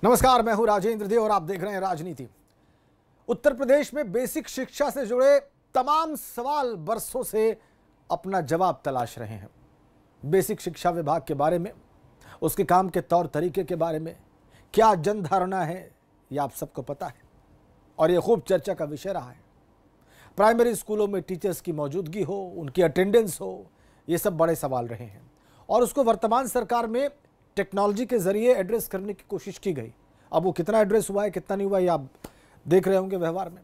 नमस्कार, मैं हूं राजेंद्र देव और आप देख रहे हैं राजनीति। उत्तर प्रदेश में बेसिक शिक्षा से जुड़े तमाम सवाल बरसों से अपना जवाब तलाश रहे हैं। बेसिक शिक्षा विभाग के बारे में, उसके काम के तौर तरीके के बारे में क्या जनधारणा है, यह आप सबको पता है और यह खूब चर्चा का विषय रहा है। प्राइमरी स्कूलों में टीचर्स की मौजूदगी हो, उनकी अटेंडेंस हो, ये सब बड़े सवाल रहे हैं और उसको वर्तमान सरकार में टेक्नोलॉजी के जरिए एड्रेस करने की कोशिश की गई। अब वो कितना एड्रेस हुआ है, कितना नहीं हुआ, ये आप देख रहे होंगे व्यवहार में।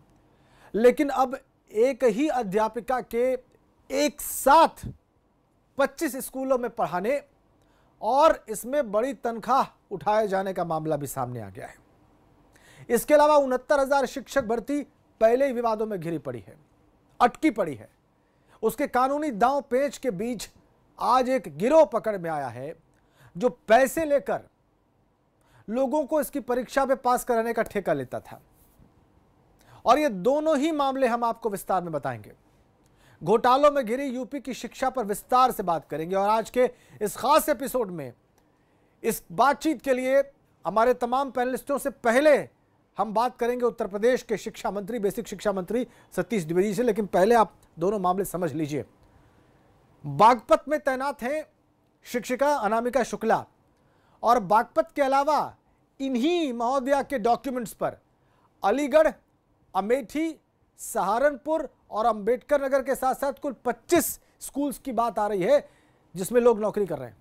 लेकिन अब एक ही अध्यापिका के एक साथ 25 स्कूलों में पढ़ाने और इसमें बड़ी तनख्वाह उठाए जाने का मामला भी सामने आ गया है। इसके अलावा 69,000 शिक्षक भर्ती पहले ही विवादों में घिरी पड़ी है, अटकी पड़ी है। उसके कानूनी दांव पेच के बीच आज एक गिरोह पकड़ में आया है जो पैसे लेकर लोगों को इसकी परीक्षा में पास कराने का ठेका लेता था। और ये दोनों ही मामले हम आपको विस्तार में बताएंगे। घोटालों में घिरी यूपी की शिक्षा पर विस्तार से बात करेंगे और आज के इस खास एपिसोड में इस बातचीत के लिए हमारे तमाम पैनलिस्टों से पहले हम बात करेंगे उत्तर प्रदेश के शिक्षा मंत्री, बेसिक शिक्षा मंत्री सतीश द्विवेदी से। लेकिन पहले आप दोनों मामले समझ लीजिए। बागपत में तैनात हैं शिक्षिका अनामिका शुक्ला और बागपत के अलावा इन्हीं महोदया के डॉक्यूमेंट्स पर अलीगढ़, अमेठी, सहारनपुर और अंबेडकर नगर के साथ साथ कुल 25 स्कूल्स की बात आ रही है जिसमें लोग नौकरी कर रहे हैं।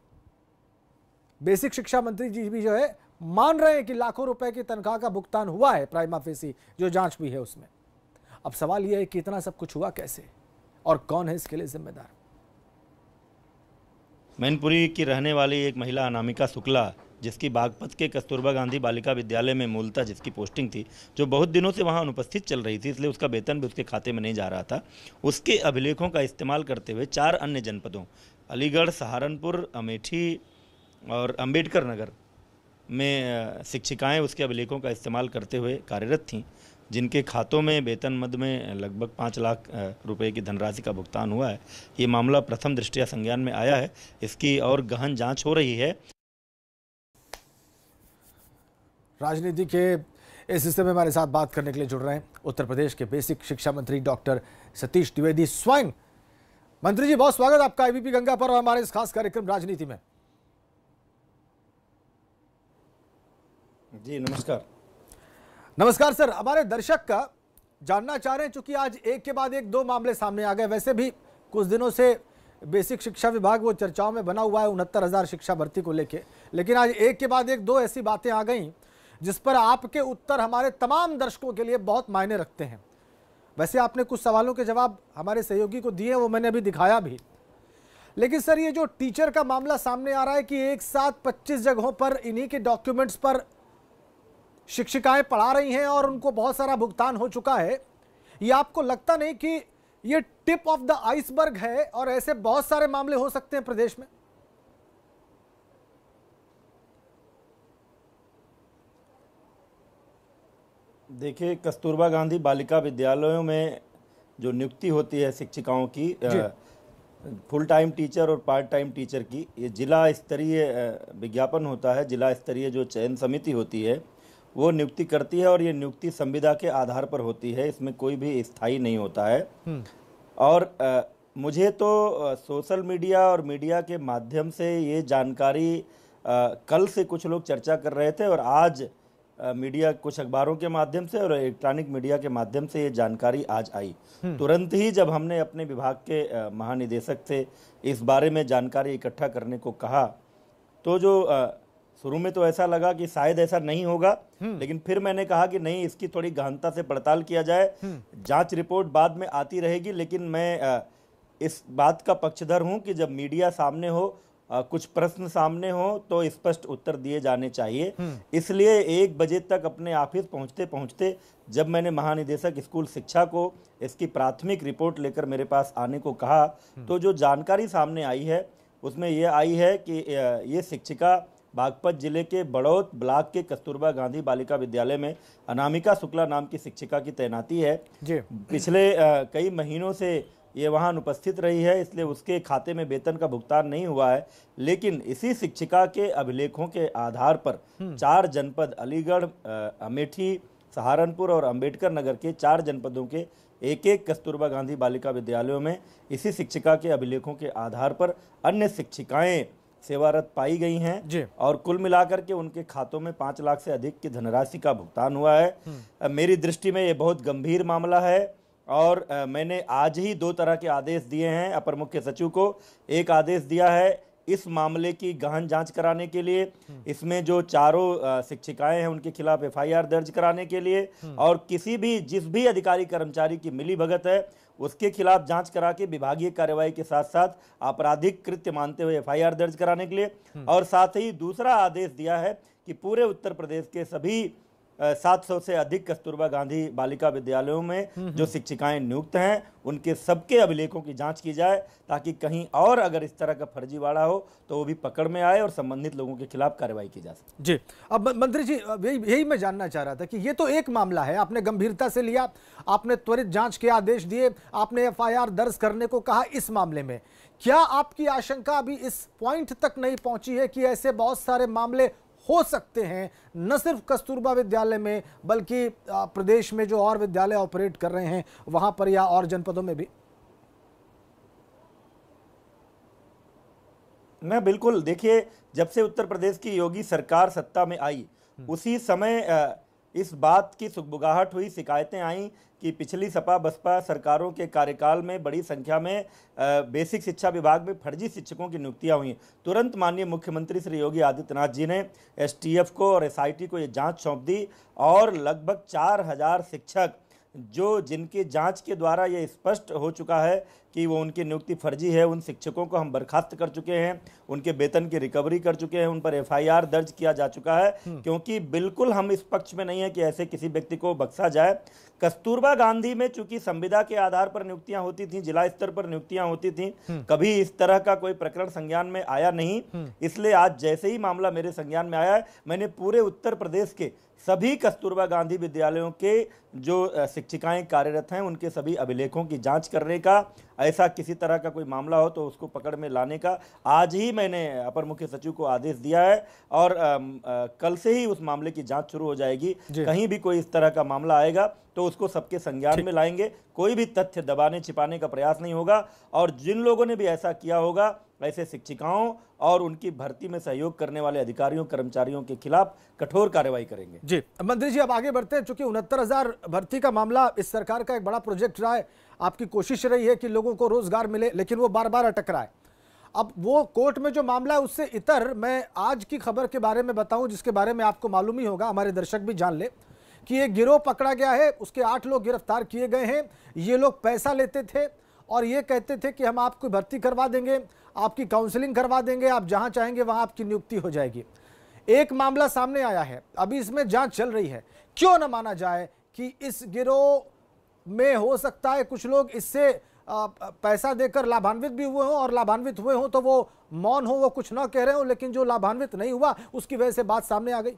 बेसिक शिक्षा मंत्री जी भी जो है मान रहे हैं कि लाखों रुपए की तनख्वाह का भुगतान हुआ है प्राइमा फेसी, जो जांच भी है उसमें। अब सवाल यह है कि इतना सब कुछ हुआ कैसे और कौन है इसके लिए जिम्मेदार। मैनपुरी की रहने वाली एक महिला अनामिका शुक्ला, जिसकी बागपत के कस्तूरबा गांधी बालिका विद्यालय में मूलतः जिसकी पोस्टिंग थी, जो बहुत दिनों से वहां अनुपस्थित चल रही थी, इसलिए उसका वेतन भी उसके खाते में नहीं जा रहा था, उसके अभिलेखों का इस्तेमाल करते हुए 4 अन्य जनपदों अलीगढ़, सहारनपुर, अमेठी और अंबेडकर नगर में शिक्षिकाएं उसके अभिलेखों का इस्तेमाल करते हुए कार्यरत थीं, जिनके खातों में वेतन मद में लगभग 5 लाख रुपए की धनराशि का भुगतान हुआ है। ये मामला प्रथम दृष्टया संज्ञान में आया है, इसकी और गहन जांच हो रही है। राजनीति के इस हिस्से में हमारे साथ बात करने के लिए जुड़ रहे हैं उत्तर प्रदेश के बेसिक शिक्षा मंत्री डॉक्टर सतीश द्विवेदी स्वयं। मंत्री जी, बहुत स्वागत आपका एबीपी गंगा पर और हमारे इस खास कार्यक्रम राजनीति में। जी नमस्कार। नमस्कार सर। हमारे दर्शक का जानना चाह रहे हैं, चूंकि आज एक के बाद एक 2 मामले सामने आ गए। वैसे भी कुछ दिनों से बेसिक शिक्षा विभाग वो चर्चाओं में बना हुआ है 69,000 शिक्षा भर्ती को लेके, लेकिन आज एक के बाद एक 2 ऐसी बातें आ गई जिस पर आपके उत्तर हमारे तमाम दर्शकों के लिए बहुत मायने रखते हैं। वैसे आपने कुछ सवालों के जवाब हमारे सहयोगी को दिए, वो मैंने अभी दिखाया भी। लेकिन सर, ये जो टीचर का मामला सामने आ रहा है कि एक साथ 25 जगहों पर इन्हीं के डॉक्यूमेंट्स पर शिक्षिकाएं पढ़ा रही हैं और उनको बहुत सारा भुगतान हो चुका है, ये आपको लगता नहीं कि ये टिप ऑफ द आइसबर्ग है और ऐसे बहुत सारे मामले हो सकते हैं प्रदेश में? देखिए, कस्तूरबा गांधी बालिका विद्यालयों में जो नियुक्ति होती है शिक्षिकाओं की, फुल टाइम टीचर और पार्ट टाइम टीचर की, ये जिला स्तरीय विज्ञापन होता है। जिला स्तरीय जो चयन समिति होती है वो नियुक्ति करती है और ये नियुक्ति संविदा के आधार पर होती है, इसमें कोई भी स्थायी नहीं होता है। और मुझे तो सोशल मीडिया और मीडिया के माध्यम से ये जानकारी कल से कुछ लोग चर्चा कर रहे थे और आज मीडिया, कुछ अखबारों के माध्यम से और इलेक्ट्रॉनिक मीडिया के माध्यम से ये जानकारी आज आई। तुरंत ही जब हमने अपने विभाग के महानिदेशक से इस बारे में जानकारी इकट्ठा करने को कहा, तो जो शुरू में तो ऐसा लगा कि शायद ऐसा नहीं होगा, लेकिन फिर मैंने कहा कि नहीं, इसकी थोड़ी गहनता से पड़ताल किया जाए। जांच रिपोर्ट बाद में आती रहेगी, लेकिन मैं इस बात का पक्षधर हूं कि जब मीडिया सामने हो, कुछ प्रश्न सामने हो, तो स्पष्ट उत्तर दिए जाने चाहिए। इसलिए 1 बजे तक अपने ऑफिस पहुंचते पहुंचते जब मैंने महानिदेशक स्कूल शिक्षा को इसकी प्राथमिक रिपोर्ट लेकर मेरे पास आने को कहा, तो जो जानकारी सामने आई है उसमें यह आई है कि ये शिक्षिका बागपत जिले के बड़ौत ब्लॉक के कस्तूरबा गांधी बालिका विद्यालय में अनामिका शुक्ला नाम की शिक्षिका की तैनाती है। पिछले कई महीनों से ये वहाँ अनुपस्थित रही है, इसलिए उसके खाते में वेतन का भुगतान नहीं हुआ है। लेकिन इसी शिक्षिका के अभिलेखों के आधार पर 4 जनपद अलीगढ़, अमेठी, सहारनपुर और अंबेडकर नगर के 4 जनपदों के एक कस्तूरबा गांधी बालिका विद्यालयों में इसी शिक्षिका के अभिलेखों के आधार पर अन्य शिक्षिकाएं सेवारत पाई गई हैं और कुल मिलाकर के उनके खातों में 5 लाख से अधिक की धनराशि का भुगतान हुआ है। मेरी दृष्टि में ये बहुत गंभीर मामला है और मैंने आज ही 2 तरह के आदेश दिए हैं अपर मुख्य सचिव को। एक आदेश दिया है इस मामले की गहन जांच कराने के लिए, इसमें जो चारों शिक्षिकाएं हैं उनके खिलाफ एफआईआर दर्ज कराने के लिए, और किसी भी जिस भी अधिकारी कर्मचारी की मिलीभगत है उसके खिलाफ जांच करा के विभागीय कार्यवाही के साथ साथ आपराधिक कृत्य मानते हुए एफआईआर दर्ज कराने के लिए। और साथ ही दूसरा आदेश दिया है कि पूरे उत्तर प्रदेश के सभी 700 से अधिक कस्तूरबा गांधी बालिका विद्यालयों में जो शिक्षिकाएं नियुक्त हैं उनके सबके अभिलेखों की जांच की जाए, ताकि कहीं और अगर इस तरह का फर्जीवाड़ा हो तो वो भी पकड़ में आए और संबंधित लोगों के खिलाफ कार्रवाई की जा सके। जी, अब मंत्री जी यही मैं जानना चाह रहा था कि ये तो एक मामला है, आपने गंभीरता से लिया, आपने त्वरित जांच के आदेश दिए, आपने एफआईआर दर्ज करने को कहा। इस मामले में क्या आपकी आशंका अभी इस पॉइंट तक नहीं पहुंची है कि ऐसे बहुत सारे मामले हो सकते हैं, न सिर्फ कस्तूरबा विद्यालय में बल्कि प्रदेश में जो और विद्यालय ऑपरेट कर रहे हैं वहां पर या और जनपदों में भी? मैं बिल्कुल, देखिए, जब से उत्तर प्रदेश की योगी सरकार सत्ता में आई उसी समय इस बात की सुगबुगाहट हुई, शिकायतें आई कि पिछली सपा बसपा सरकारों के कार्यकाल में बड़ी संख्या में बेसिक शिक्षा विभाग में फर्जी शिक्षकों की नियुक्तियां हुई। तुरंत माननीय मुख्यमंत्री श्री योगी आदित्यनाथ जी ने एसटीएफ को और एसआईटी को ये जांच सौंप दी और लगभग 4000 शिक्षक जो जिनकी जांच के द्वारा ये स्पष्ट हो चुका है कि वो उनकी नियुक्ति फर्जी है, उन शिक्षकों को हम बर्खास्त कर चुके हैं, उनके वेतन की रिकवरी कर चुके हैं, उन पर एफआईआर दर्ज किया जा चुका है। क्योंकि बिल्कुल हम इस पक्ष में नहीं है कि ऐसे किसी व्यक्ति को बख्शा जाए। कस्तूरबा गांधी में चूंकि संविदा के आधार पर नियुक्तियां होती थी, जिला स्तर पर नियुक्तियां होती थी, कभी इस तरह का कोई प्रकरण संज्ञान में आया नहीं। इसलिए आज जैसे ही मामला मेरे संज्ञान में आया है, मैंने पूरे उत्तर प्रदेश के सभी कस्तूरबा गांधी विद्यालयों के जो शिक्षिकाएं कार्यरत हैं उनके सभी अभिलेखों की जांच करने का, ऐसा किसी तरह का कोई मामला हो तो उसको पकड़ में लाने का आज ही मैंने अपर मुख्य सचिव को आदेश दिया है और कल से ही उस मामले की जांच शुरू हो जाएगी। कहीं भी कोई इस तरह का मामला आएगा तो उसको सबके संज्ञान में लाएंगे, कोई भी तथ्य दबाने छिपाने का प्रयास नहीं होगा और जिन लोगों ने भी ऐसा किया होगा ऐसे शिक्षिकाओं और उनकी भर्ती में सहयोग करने वाले अधिकारियों कर्मचारियों के खिलाफ कठोर कार्रवाई करेंगे। जी मंत्री जी, अब आगे बढ़ते हैं। चूंकि 69,000 भर्ती का मामला इस सरकार का एक बड़ा प्रोजेक्ट रहा है, आपकी कोशिश रही है कि लोगों को रोजगार मिले, लेकिन वो बार बार अटक रहा है। अब वो कोर्ट में जो मामला है उससे इतर मैं आज की खबर के बारे में बताऊं जिसके बारे में आपको मालूम ही होगा, हमारे दर्शक भी जान ले कि एक गिरोह पकड़ा गया है, उसके 8 लोग गिरफ्तार किए गए हैं। ये लोग पैसा लेते थे और ये कहते थे कि हम आपको भर्ती करवा देंगे, आपकी काउंसलिंग करवा देंगे, आप जहां चाहेंगे वहां आपकी नियुक्ति हो जाएगी। एक मामला सामने आया है, अभी इसमें जांच चल रही है। क्यों न माना जाए कि इस गिरोह में हो सकता है कुछ लोग इससे पैसा देकर लाभान्वित भी हुए हों और लाभान्वित हुए हों तो वो मौन हो, वो कुछ ना कह रहे हो, लेकिन जो लाभान्वित नहीं हुआ उसकी वजह से बात सामने आ गई।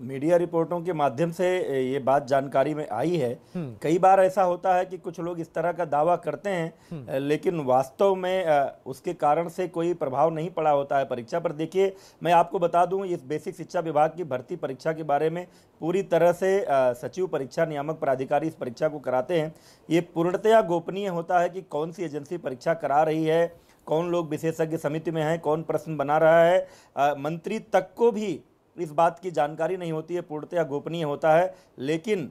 मीडिया रिपोर्टों के माध्यम से ये बात जानकारी में आई है। कई बार ऐसा होता है कि कुछ लोग इस तरह का दावा करते हैं लेकिन वास्तव में उसके कारण से कोई प्रभाव नहीं पड़ा होता है परीक्षा पर। देखिए, मैं आपको बता दूं, इस बेसिक शिक्षा विभाग की भर्ती परीक्षा के बारे में पूरी तरह से सचिव परीक्षा नियामक प्राधिकारी इस परीक्षा को कराते हैं। ये पूर्णतया गोपनीय होता है कि कौन सी एजेंसी परीक्षा करा रही है, कौन लोग विशेषज्ञ समिति में हैं, कौन प्रश्न बना रहा है, मंत्री तक को भी इस बात की जानकारी नहीं होती है, पूर्णतया गोपनीय होता है। लेकिन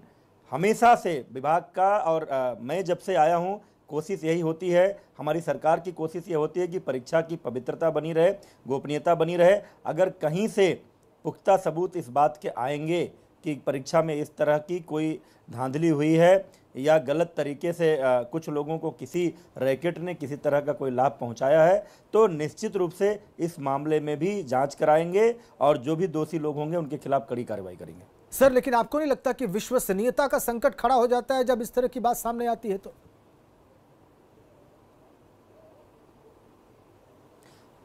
हमेशा से विभाग का और मैं जब से आया हूं कोशिश यही होती है, हमारी सरकार की कोशिश ये होती है कि परीक्षा की पवित्रता बनी रहे, गोपनीयता बनी रहे। अगर कहीं से पुख्ता सबूत इस बात के आएंगे कि परीक्षा में इस तरह की कोई धांधली हुई है या गलत तरीके से कुछ लोगों को किसी रैकेट ने किसी तरह का कोई लाभ पहुंचाया है, तो निश्चित रूप से इस मामले में भी जांच कराएंगे और जो भी दोषी लोग होंगे उनके खिलाफ कड़ी कार्रवाई करेंगे। सर, लेकिन आपको नहीं लगता कि विश्वसनीयता का संकट खड़ा हो जाता है जब इस तरह की बात सामने आती है? तो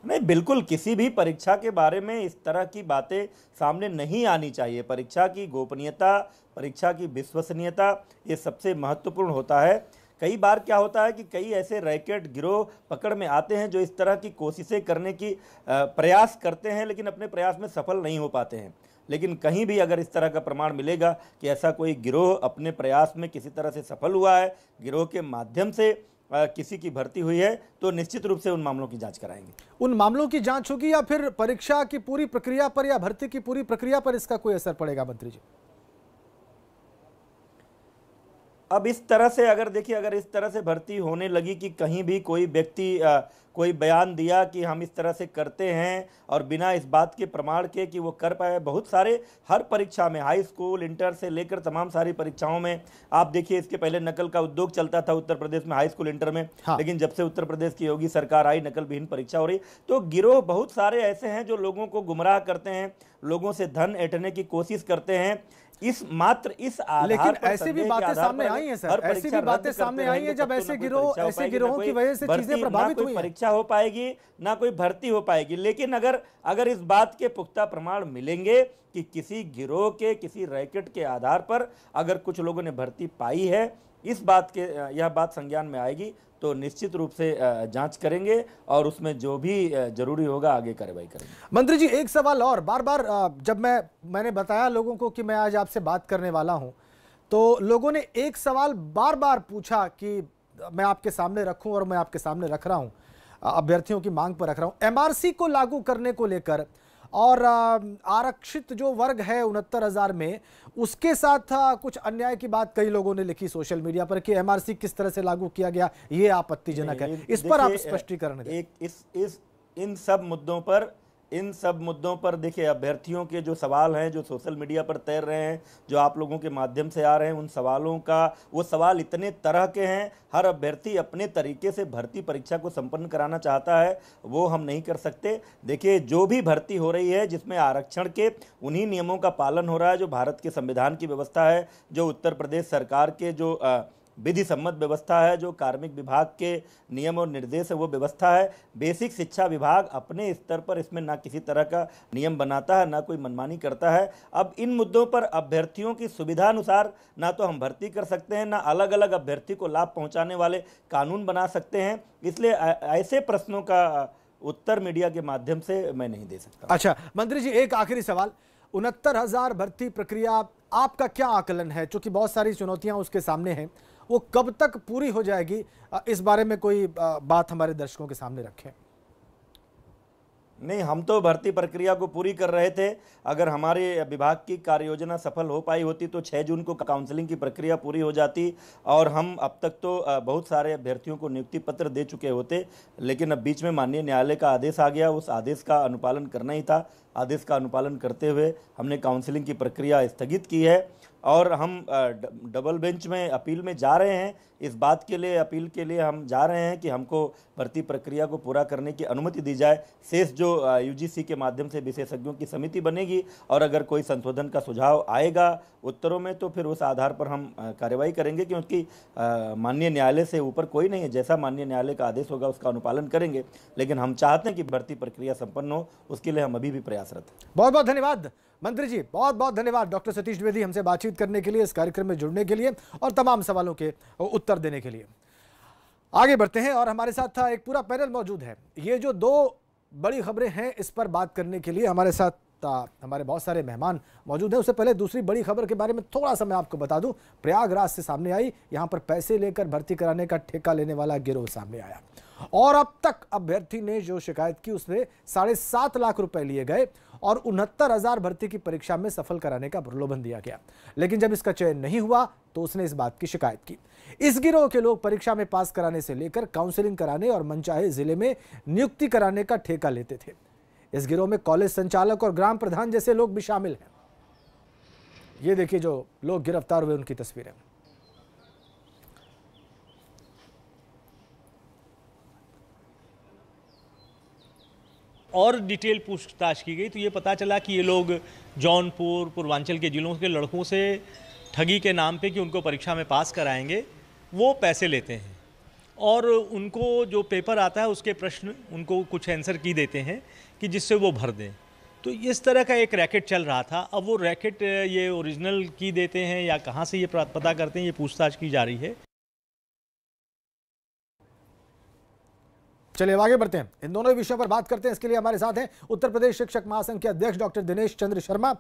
नहीं, बिल्कुल किसी भी परीक्षा के बारे में इस तरह की बातें सामने नहीं आनी चाहिए। परीक्षा की गोपनीयता, परीक्षा की विश्वसनीयता, ये सबसे महत्वपूर्ण होता है। कई बार क्या होता है कि कई ऐसे रैकेट गिरोह पकड़ में आते हैं जो इस तरह की कोशिशें करने की प्रयास करते हैं, लेकिन अपने प्रयास में सफल नहीं हो पाते हैं। लेकिन कहीं भी अगर इस तरह का प्रमाण मिलेगा कि ऐसा कोई गिरोह अपने प्रयास में किसी तरह से सफल हुआ है, गिरोह के माध्यम से किसी की भर्ती हुई है, तो निश्चित रूप से उन मामलों की जांच कराएंगे। उन मामलों की जांच होगी या फिर परीक्षा की पूरी प्रक्रिया पर या भर्ती की पूरी प्रक्रिया पर इसका कोई असर पड़ेगा मंत्री जी? अब इस तरह से अगर देखिए, अगर इस तरह से भर्ती होने लगी कि कहीं भी कोई व्यक्ति कोई बयान दिया कि हम इस तरह से करते हैं और बिना इस बात के प्रमाण के कि वो कर पाए, बहुत सारे हर परीक्षा में, हाई स्कूल, इंटर से लेकर तमाम सारी परीक्षाओं में आप देखिए, इसके पहले नकल का उद्योग चलता था उत्तर प्रदेश में हाई स्कूल, इंटर में। हाँ। लेकिन जब से उत्तर प्रदेश की योगी सरकार आई, नकल विहीन परीक्षा हो रही। तो गिरोह बहुत सारे ऐसे हैं जो लोगों को गुमराह करते हैं, लोगों से धन ऐंठने की कोशिश करते हैं। इस आधार लेकिन पर ऐसी भी बातें सामने आई हैं सर, ऐसी भी बातें सामने आई हैं जब ऐसे गिरोहों की वजह से चीजें प्रभावित हुई हैं। परीक्षा हो पाएगी ना कोई भर्ती हो पाएगी। लेकिन अगर इस बात के पुख्ता प्रमाण मिलेंगे कि किसी गिरोह के, किसी रैकेट के आधार पर अगर कुछ लोगों ने भर्ती पाई है, यह बात संज्ञान में आएगी, तो निश्चित रूप से जांच करेंगे और उसमें जो भी जरूरी होगा आगे कार्रवाई करेंगे। मंत्री जी, एक सवाल और, बार बार जब मैंने बताया लोगों को कि मैं आज आपसे बात करने वाला हूं, तो लोगों ने एक सवाल बार बार पूछा कि मैं आपके सामने रखूं, और मैं आपके सामने रख रहा हूं, अभ्यर्थियों की मांग पर रख रहा हूं, एमआरसी को लागू करने को लेकर और आरक्षित जो वर्ग है 69,000 में, उसके साथ कुछ अन्याय की बात कई लोगों ने लिखी सोशल मीडिया पर कि एमआरसी किस तरह से लागू किया गया, ये आपत्तिजनक है। इस पर आप स्पष्टीकरण दें। इन सब मुद्दों पर देखिए, अभ्यर्थियों के जो सवाल हैं, जो सोशल मीडिया पर तैर रहे हैं, जो आप लोगों के माध्यम से आ रहे हैं, उन सवालों का, वो सवाल इतने तरह के हैं। हर अभ्यर्थी अपने तरीके से भर्ती परीक्षा को संपन्न कराना चाहता है, वो हम नहीं कर सकते। देखिए, जो भी भर्ती हो रही है जिसमें आरक्षण के उन्हीं नियमों का पालन हो रहा है जो भारत के संविधान की व्यवस्था है, जो उत्तर प्रदेश सरकार के जो विधि सम्मत व्यवस्था है, जो कार्मिक विभाग के नियम और निर्देश है, वो व्यवस्था है। बेसिक शिक्षा विभाग अपने स्तर पर इसमें ना किसी तरह का नियम बनाता है, ना कोई मनमानी करता है। अब इन मुद्दों पर अभ्यर्थियों की सुविधा अनुसार ना तो हम भर्ती कर सकते हैं, ना अलग अलग अभ्यर्थी को लाभ पहुंचाने वाले कानून बना सकते हैं। इसलिए ऐसे प्रश्नों का उत्तर मीडिया के माध्यम से मैं नहीं दे सकता। अच्छा मंत्री जी, एक आखिरी सवाल, 69,000 भर्ती प्रक्रिया, आपका क्या आकलन है? चूंकि बहुत सारी चुनौतियां उसके सामने हैं, वो कब तक पूरी हो जाएगी, इस बारे में कोई बात हमारे दर्शकों के सामने रखें। नहीं, हम तो भर्ती प्रक्रिया को पूरी कर रहे थे। अगर हमारे विभाग की कार्य योजना सफल हो पाई होती तो 6 जून को काउंसलिंग की प्रक्रिया पूरी हो जाती और हम अब तक तो बहुत सारे अभ्यर्थियों को नियुक्ति पत्र दे चुके होते। लेकिन अब बीच में माननीय न्यायालय का आदेश आ गया, उस आदेश का अनुपालन करना ही था। आदेश का अनुपालन करते हुए हमने काउंसलिंग की प्रक्रिया स्थगित की है और हम डबल बेंच में अपील में जा रहे हैं। इस बात के लिए, अपील के लिए हम जा रहे हैं कि हमको भर्ती प्रक्रिया को पूरा करने की अनुमति दी जाए। शेष जो यूजीसी के माध्यम से विशेषज्ञों की समिति बनेगी और अगर कोई संशोधन का सुझाव आएगा उत्तरों में तो फिर उस आधार पर हम कार्रवाई करेंगे, क्योंकि माननीय न्यायालय से ऊपर कोई नहीं है। जैसा माननीय न्यायालय का आदेश होगा उसका अनुपालन करेंगे, लेकिन हम चाहते हैं कि भर्ती प्रक्रिया संपन्न हो, उसके लिए हम अभी भी प्रयासरत हैं। बहुत बहुत धन्यवाद मंत्री जी, बहुत बहुत धन्यवाद डॉक्टर सतीश द्विवेदी हमसे बातचीत करने के लिए, इस कार्यक्रम में जुड़ने के लिए और तमाम सवालों के उत्तर देने के लिए। आगे बढ़ते हैं और हमारे साथ एक पूरा पैनल मौजूद है। ये जो 2 बड़ी खबरें हैं, इस पर बात करने के लिए हमारे साथ हमारे बहुत सारे मेहमान मौजूद हैं। उससे पहले दूसरी बड़ी खबर के बारे में थोड़ा सा मैं आपको बता दूं। प्रयागराज से सामने आई, यहां पर पैसे लेकर भर्ती कराने का ठेका लेने वाला गिरोह सामने आया और अब तक अभ्यर्थी ने जो शिकायत की उसमें 7.5 लाख रुपए लिए गए और 69,000 भर्ती की परीक्षा में सफल कराने का प्रलोभन दिया गया। लेकिन जब इसका चयन नहीं हुआ तो उसने इस बात की शिकायत की। इस गिरोह के लोग परीक्षा में पास कराने से लेकर काउंसलिंग कराने और मनचाहे जिले में नियुक्ति कराने का ठेका लेते थे। इस गिरोह में कॉलेज संचालक और ग्राम प्रधान जैसे लोग भी शामिल हैं। ये देखिए जो लोग गिरफ्तार हुए उनकी तस्वीरें। और डिटेल पूछताछ की गई तो ये पता चला कि ये लोग जौनपुर, पूर्वांचल के जिलों के लड़कों से ठगी के नाम पे कि उनको परीक्षा में पास कराएंगे, वो पैसे लेते हैं और उनको जो पेपर आता है उसके प्रश्न उनको कुछ आंसर की देते हैं कि जिससे वो भर दें। तो इस तरह का एक रैकेट चल रहा था। अब वो रैकेट ये ओरिजिनल की देते हैं या कहाँ से ये पता करते हैं, ये पूछताछ की जा रही है। चलिए आगे बढ़ते हैं, इन दोनों विषयों पर बात करते हैं। इसके लिए हमारे साथ हैं उत्तर प्रदेश शिक्षक महासंघ के अध्यक्ष डॉक्टर दिनेश चंद्र शर्मा,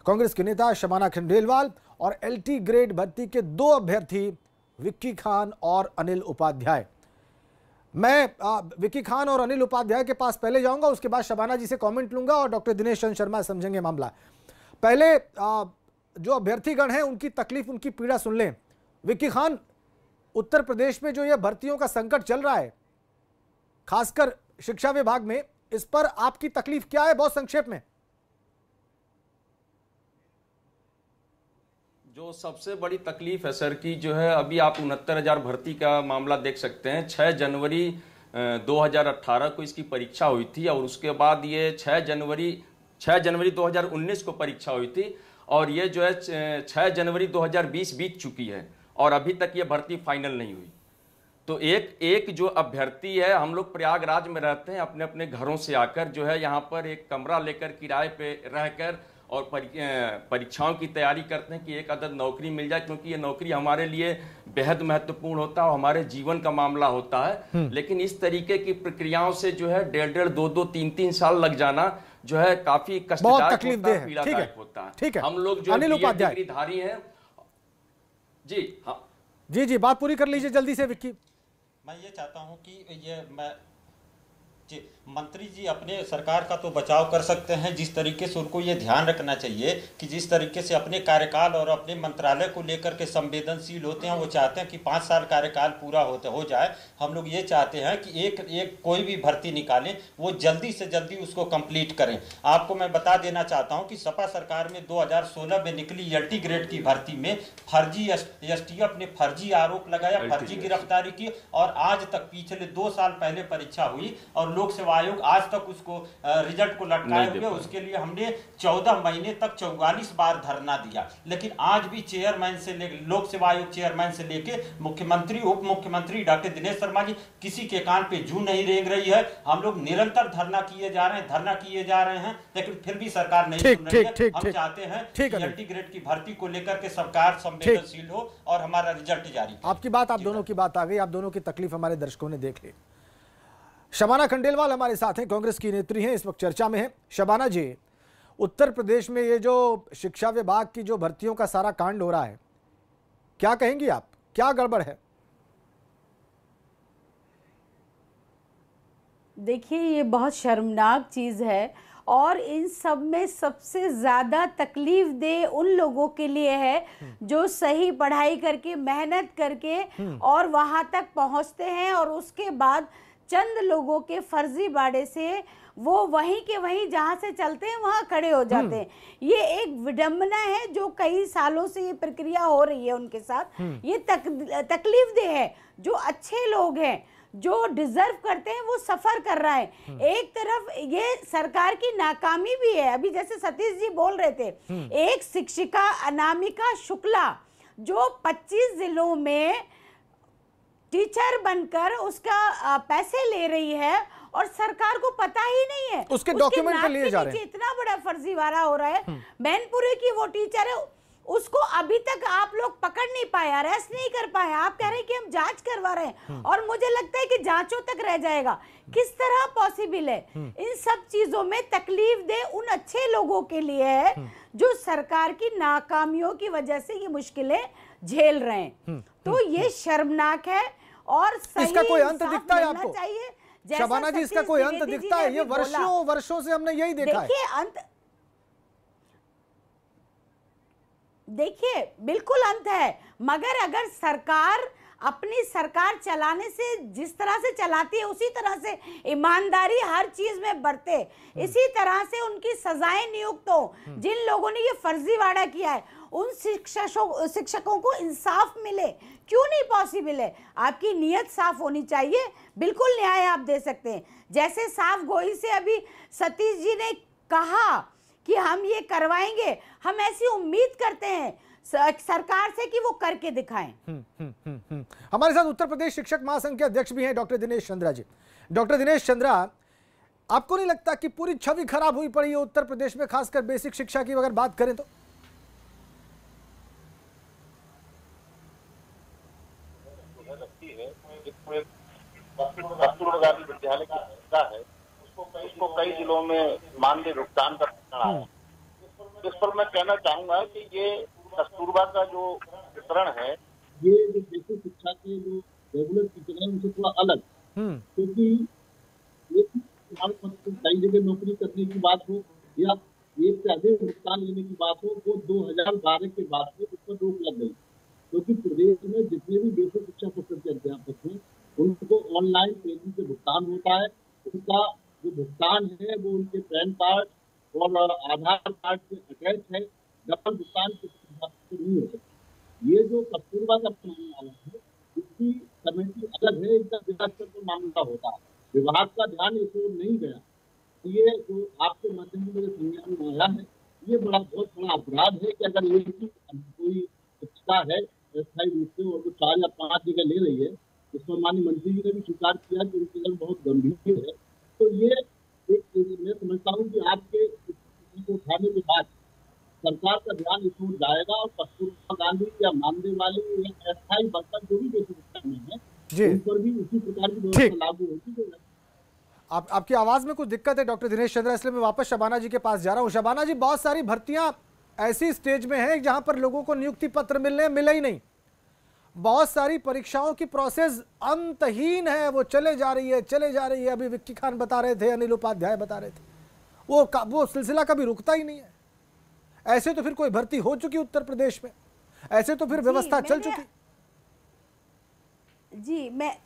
कांग्रेस के नेता शबाना खंडेलवाल और LT ग्रेड भर्ती के 2 अभ्यर्थी विक्की खान और अनिल उपाध्याय। मैं विक्की खान और अनिल उपाध्याय के पास पहले जाऊंगा, उसके बाद शबाना जी से कमेंट लूंगा और डॉक्टर दिनेश चंद्र शर्मा समझेंगे मामला। पहले जो अभ्यर्थीगण हैं उनकी तकलीफ, उनकी पीड़ा सुन लें। विक्की खान, उत्तर प्रदेश में जो यह भर्तियों का संकट चल रहा है, खासकर शिक्षा विभाग में, इस पर आपकी तकलीफ क्या है, बहुत संक्षेप में? जो सबसे बड़ी तकलीफ है सर की जो है, अभी आप 69,000 भर्ती का मामला देख सकते हैं। 6 जनवरी 2018 को इसकी परीक्षा हुई थी और उसके बाद ये 6 जनवरी 2019 को परीक्षा हुई थी और ये जो है 6 जनवरी 2020 बीत चुकी है और अभी तक ये भर्ती फाइनल नहीं हुई। तो एक जो अभ्यर्थी है, हम लोग प्रयागराज में रहते हैं, अपने अपने घरों से आकर जो है यहाँ पर एक कमरा लेकर किराए पे रहकर और परीक्षाओं की तैयारी करते हैं कि एक अदद नौकरी मिल जाए, क्योंकि ये नौकरी हमारे लिए बेहद महत्वपूर्ण होता है और हमारे जीवन का मामला होता है। लेकिन इस तरीके की प्रक्रियाओं से जो है 1.5, 2, 3 साल लग जाना जो है काफी कष्टदायक होता है, पीड़ादायक होता है। ठीक है, हम लोग जो डिग्रीधारी हैं। जी हाँ जी, बात पूरी कर लीजिए जल्दी से विक्की। मैं ये चाहता हूं कि मंत्री जी अपने सरकार का तो बचाव कर सकते हैं, जिस तरीके से उनको ये ध्यान रखना चाहिए कि जिस तरीके से अपने कार्यकाल और अपने मंत्रालय को लेकर के संवेदनशील होते हैं। वो चाहते हैं कि 5 साल कार्यकाल पूरा हो जाए। हम लोग ये चाहते हैं कि एक कोई भी भर्ती निकालें, वो जल्दी से जल्दी उसको कंप्लीट करें। आपको मैं बता देना चाहता हूँ कि सपा सरकार में 2016 में निकली LT ग्रेड की भर्ती में फर्जी STF ने फर्जी आरोप लगाया, फर्जी गिरफ्तारी की और आज तक पिछले 2 साल पहले परीक्षा हुई और लोक सेवा आयोग आज तक उसको रिजल्ट को लटकाए हुए। उसके लिए हमने 14 महीने तक 44 बार धरना दिया, लेकिन आज भी चेयरमैन से लोक सेवा आयोग चेयरमैन से लेके मुख्यमंत्री, उप मुख्यमंत्री डॉक्टर दिनेश शर्मा जी किसी के कान पे जू नहीं रेंग रही है। हम लोग निरंतर धरना किए जा रहे हैं, लेकिन फिर भी सरकार नहीं सुन रही है। हम चाहते हैं कि LT ग्रेड की भर्ती को लेकर के सरकार संवेदनशील हो और हमारा रिजल्ट जारी। आपकी बात, आप दोनों की बात आ गई, आप दोनों की तकलीफ हमारे दर्शकों ने देख ली। शबाना खंडेलवाल हमारे साथ हैं, कांग्रेस की नेत्री हैं, इस वक्त चर्चा में है। शबाना जी, उत्तर प्रदेश में ये जो शिक्षा विभाग की जो भर्तियों का सारा कांड हो रहा है, क्या कहेंगी आप, क्या गड़बड़ है? देखिए, ये बहुत शर्मनाक चीज़ है और इन सब में सबसे ज़्यादा तकलीफ दे उन लोगों के लिए है जो सही पढ़ाई करके, मेहनत करके और वहाँ तक पहुँचते हैं और उसके बाद चंद लोगों के फर्जी बाड़े से वो वहीं के वहीं जहाँ से चलते हैं वहाँ खड़े हो जाते हैं। ये एक विडंबना है जो कई सालों से ये प्रक्रिया हो रही है उनके साथ। ये तकलीफ दे है। जो अच्छे लोग हैं, जो डिजर्व करते हैं, वो सफर कर रहा है। एक तरफ ये सरकार की नाकामी भी है। अभी जैसे सतीश जी बोल रहे थे, एक शिक्षिका अनामिका शुक्ला जो 25 जिलों में टीचर बनकर उसका पैसे ले रही है और सरकार को पता ही नहीं है, उसके डॉक्यूमेंट पे लिए जा रहे हैं। इतना बड़ा फर्जीवाड़ा हो रहा है। मैनपुरी की वो टीचर है, उसको अभी तक आप लोग पकड़ नहीं पाए, अरेस्ट नहीं कर पाए। आप कह रहे हैं कि हम जांच करवा रहे हैं और मुझे लगता है कि जांचों तक रह जाएगा। किस तरह पॉसिबल है? इन सब चीजों में तकलीफ दे उन अच्छे लोगों के लिए है जो सरकार की नाकामियों की वजह से ये मुश्किलें झेल रहे हैं। तो ये शर्मनाक है और सही इसका कोई अंत दिखता है आपको? चाहिए शबाना जी, इसका कोई अंत दिखता है? ये वर्षों से हमने यही देखा है। देखिए अंत, देखिए बिल्कुल अंत है, मगर अगर सरकार अपनी सरकार चलाने से जिस तरह से चलाती है उसी तरह से ईमानदारी हर चीज में बरते, इसी तरह से उनकी सजाएं नियुक्त हो। जिन लोगों ने ये फर्जीवाड़ा किया है उन शिक्षकों को इंसाफ मिले। क्यों नहीं पॉसिबल है? आपकी नीयत साफ होनी चाहिए, बिल्कुल न्याय आप दे सकते हैं। जैसे साफ गोई से अभी सतीश जी ने कहा कि हम ये करवाएंगे, हम ऐसी उम्मीद करते हैं सरकार से कि वो करके दिखाएं। हमारे साथ उत्तर प्रदेश शिक्षक महासंघ के अध्यक्ष भी हैं डॉक्टर दिनेश चंद्रा जी। डॉक्टर दिनेश चंद्रा, आपको नहीं लगता कि पूरी छवि खराब हुई पड़ी है उत्तर प्रदेश में, खासकर बेसिक शिक्षा की अगर बात करें तो? कस्तूरबा गांधी विद्यालय का हिस्सा है, उसको कई जिलों में मानदेय भुगतान का प्रकरण है। इस पर मैं कहना चाहूंगा कि ये कस्तूरबा का जो वितरण है, ये जो बेसिक शिक्षा के जो रेगुलर टीचर है उनसे थोड़ा अलग, क्योंकि कई जगह नौकरी करने की बात हो या एक से अधिक भुगतान लेने की बात हो, वो 2012 के बाद से उस पर रोक लग गई, क्योंकि प्रदेश में जितने भी बेसिक शिक्षा परिषद के अध्यापक हैं उनको ऑनलाइन पेमेंट से भुगतान होता है। उनका जो भुगतान है वो उनके पैन कार्ड और आधार कार्ड से अटैच है, डबल भुगतान नहीं हो सकता। ये जो कस्तूरबा का मामला है इसकी कमेटी अलग है, इसका जिला स्तर पर मामला होता है, विभाग का ध्यान इस ओर नहीं गया। ये जो आपके माध्यम से मेरे संज्ञान में आया है, ये बहुत बड़ा अपराध है कि अगर ये कोई शिक्षा है अस्थायी रूप से और वो 4 या 5 जगह ले रही है, इसमें माननीय मंत्री जी ने भी स्वीकार किया कि उनकी जगह बहुत गंभीर है। तो ये एक मैं समझता हूँ कि आपके को उठाने के बाद सरकार का ध्यान इस ओर जाएगा और कस्तूरबा गांधी या मानदेय वाले या अस्थायी वर्कर जो भी बेसिक शिक्षा में है उन पर भी उसी प्रकार की व्यवस्था लागू होगी। आपकी आवाज में कुछ दिक्कत है डॉक्टर दिनेश चंद्रा, इसलिए मैं वापस शबाना जी के पास जा रहा हूँ। शबाना जी, बहुत सारी भर्तियां ऐसी स्टेज में है जहां पर लोगों को नियुक्ति पत्र मिले ही नहीं, बहुत सारी परीक्षाओं की प्रोसेस अंतहीन है, वो चले जा रही है। अभी विक्की खान बता रहे थे, अनिल उपाध्याय बता रहे थे, वो सिलसिला कभी रुकता ही नहीं है। ऐसे तो फिर कोई भर्ती हो चुकी उत्तर प्रदेश में, ऐसे तो फिर व्यवस्था चल चुकी। जी, मैं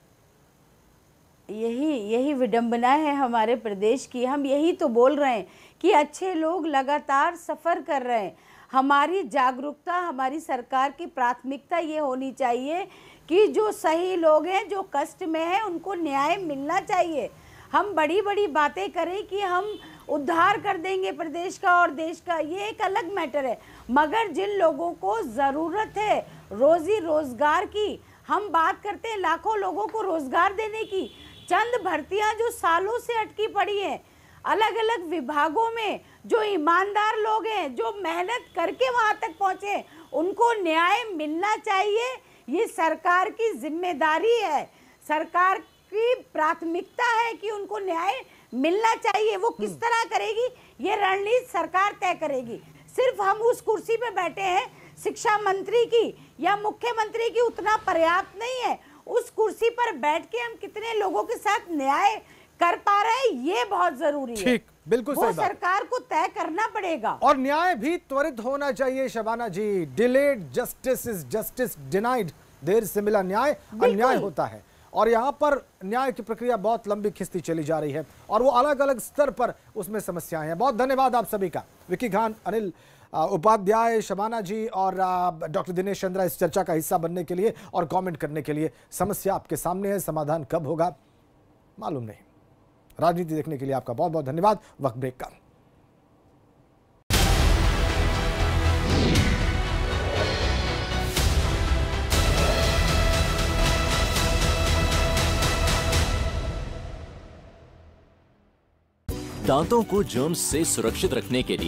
यही विडंबना है हमारे प्रदेश की। हम यही तो बोल रहे हैं कि अच्छे लोग लगातार सफर कर रहे हैं। हमारी जागरूकता, हमारी सरकार की प्राथमिकता ये होनी चाहिए कि जो सही लोग हैं, जो कष्ट में हैं, उनको न्याय मिलना चाहिए। हम बड़ी बड़ी बातें करें कि हम उद्धार कर देंगे प्रदेश का और देश का, ये एक अलग मैटर है, मगर जिन लोगों को ज़रूरत है रोजी रोजगार की, हम बात करते हैं लाखों लोगों को रोजगार देने की। चंद भर्तियां जो सालों से अटकी पड़ी हैं अलग अलग विभागों में, जो ईमानदार लोग हैं, जो मेहनत करके वहां तक पहुंचे, उनको न्याय मिलना चाहिए। ये सरकार की जिम्मेदारी है, सरकार की प्राथमिकता है कि उनको न्याय मिलना चाहिए। वो किस तरह करेगी ये रणनीति सरकार तय करेगी। सिर्फ हम उस कुर्सी पे बैठे हैं शिक्षा मंत्री की या मुख्यमंत्री की, उतना पर्याप्त नहीं है। उस कुर्सी पर बैठ के हम कितने लोगों के साथ न्याय कर पा रहे हैं, ये बहुत जरूरी है। ठीक, बिल्कुल सही बात। सरकार को तय करना पड़ेगा और न्याय भी त्वरित होना चाहिए। Shabana ji, delayed justice is justice denied, देर से मिला न्याय अन्याय होता है, और यहाँ पर न्याय की प्रक्रिया बहुत लंबी खिंचती चली जा रही है और वो अलग अलग स्तर पर उसमें समस्याएं हैं। बहुत धन्यवाद आप सभी का, विक्की खान, अनिल उपाध्याय, शबाना जी और डॉक्टर दिनेश चंद्रा, इस चर्चा का हिस्सा बनने के लिए और कमेंट करने के लिए। समस्या आपके सामने है, समाधान कब होगा मालूम नहीं। राजनीति देखने के लिए आपका बहुत बहुत धन्यवाद। वक्त ब्रेक का। दांतों को जर्म्स से सुरक्षित रखने के लिए